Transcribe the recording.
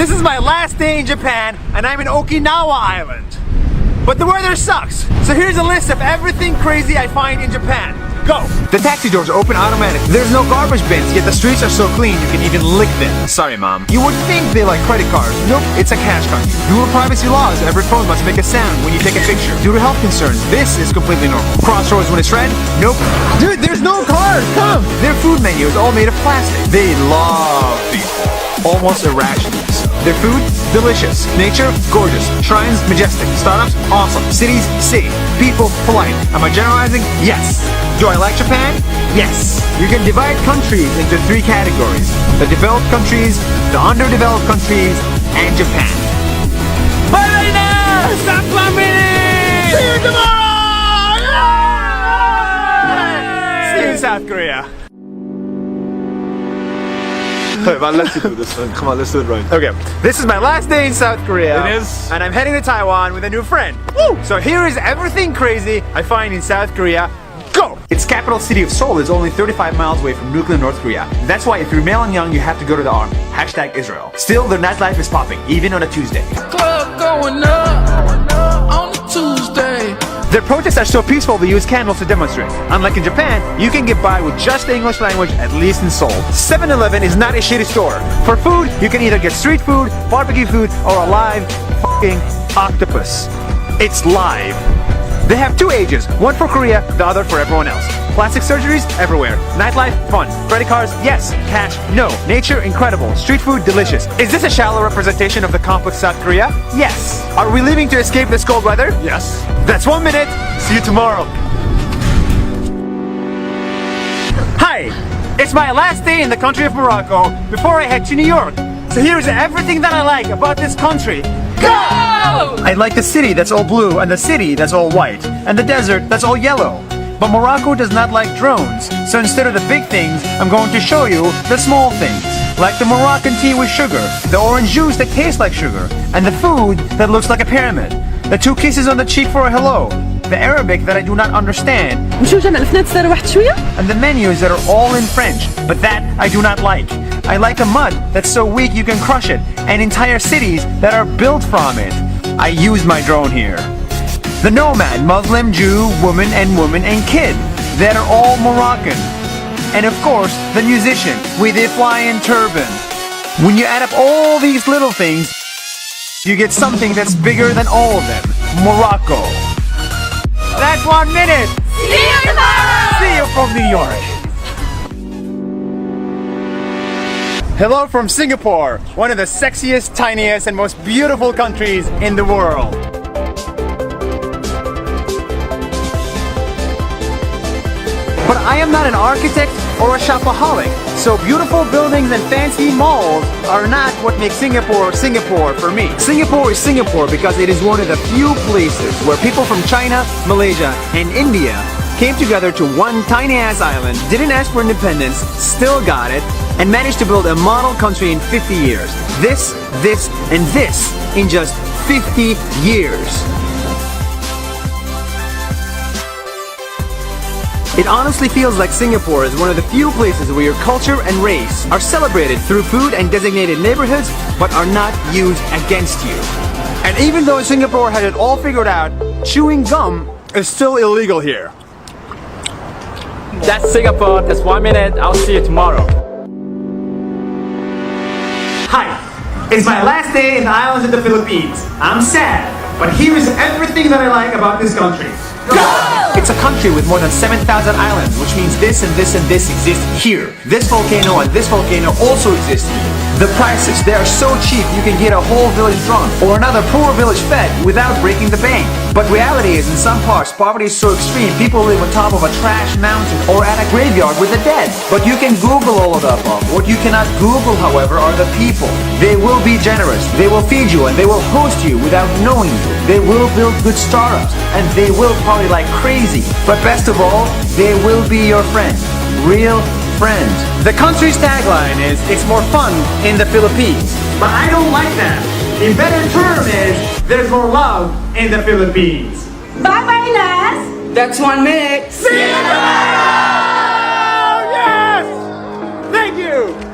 This is my last day in Japan, and I'm in Okinawa Island. But the weather sucks. So here's a list of everything crazy I find in Japan. Go! The taxi doors open automatically. There's no garbage bins, yet the streets are so clean you can even lick them. Sorry, Mom. You would think they like credit cards. Nope, it's a cash country. Due to privacy laws, every phone must make a sound when you take a picture. Due to health concerns, this is completely normal. Crossroads when it's red? Nope. Dude, there's no cars! Come! Their food menu is all made of plastic. They love people. Almost irrational. Their food? Delicious. Nature? Gorgeous. Shrines? Majestic. Startups? Awesome. Cities? Safe. People? Polite. Am I generalizing? Yes. Do I like Japan? Yes. You can divide countries into 3 categories. The developed countries, the underdeveloped countries, and Japan. Bye right now! Stop plumbing! See you tomorrow! Yay! See you in South Korea. Let's do this one. Come on, let's do it right. Okay, this is my last day in South Korea. It is. And I'm heading to Taiwan with a new friend. Woo! So here is everything crazy I find in South Korea. Go! Its capital city of Seoul is only 35 miles away from nuclear North Korea. That's why if you're male and young, you have to go to the army. Hashtag Israel. Still, their nightlife is popping, even on a Tuesday. Club going up on a Tuesday. Their protests are so peaceful they use candles to demonstrate. Unlike in Japan, you can get by with just the English language, at least in Seoul. 7-Eleven is not a shitty store. For food, you can either get street food, barbecue food, or a live f***ing octopus. It's live. They have 2 ages, one for Korea, the other for everyone else. Plastic surgeries? Everywhere. Nightlife? Fun. Credit cards? Yes. Cash? No. Nature? Incredible. Street food? Delicious. Is this a shallow representation of the complex South Korea? Yes. Are we leaving to escape this cold weather? Yes. That's 1 minute. See you tomorrow. Hi. It's my last day in the country of Morocco before I head to New York. So here's everything that I like about this country. Go! I like the city that's all blue and the city that's all white and the desert that's all yellow. But Morocco does not like drones, so instead of the big things, I'm going to show you the small things. Like the Moroccan tea with sugar, the orange juice that tastes like sugar, and the food that looks like a pyramid. The 2 kisses on the cheek for a hello, the Arabic that I do not understand, and the menus that are all in French, but that I do not like. I like a mud that's so weak you can crush it, and entire cities that are built from it. I use my drone here. The nomad, Muslim, Jew, woman and kid that are all Moroccan. And of course, the musician with a flying turban. When you add up all these little things, you get something that's bigger than all of them. Morocco. That's 1 minute. See you tomorrow! See you from New York. Hello from Singapore, one of the sexiest, tiniest, and most beautiful countries in the world. But I am not an architect or a shopaholic, so beautiful buildings and fancy malls are not what makes Singapore, Singapore for me. Singapore is Singapore because it is one of the few places where people from China, Malaysia, and India came together to one tiny-ass island, didn't ask for independence, still got it, and managed to build a model country in 50 years. This, and this in just 50 years. It honestly feels like Singapore is one of the few places where your culture and race are celebrated through food and designated neighborhoods, but are not used against you. And even though Singapore had it all figured out, chewing gum is still illegal here. That's Singapore. That's 1 minute. I'll see you tomorrow. Hi, it's my last day in the islands of the Philippines. I'm sad, but here is everything that I like about this country. Go! It's a country with more than 7,000 islands, which means this and this and this exist here. This volcano and this volcano also exist here. The prices, they are so cheap you can get a whole village drunk or another poor village fed without breaking the bank. But reality is, in some parts, poverty is so extreme people live on top of a trash mountain or at a graveyard with the dead. But you can Google all of the above. What you cannot Google, however, are the people. They will be generous, they will feed you, and they will host you without knowing you. They will build good startups, and they will party like crazy. But best of all, they will be your friend. Real friend. The country's tagline is, it's more fun in the Philippines. But I don't like that. A better term is, there's more love in the Philippines. Bye-bye, Nas! That's 1 minute. See you tomorrow! Yes! Thank you!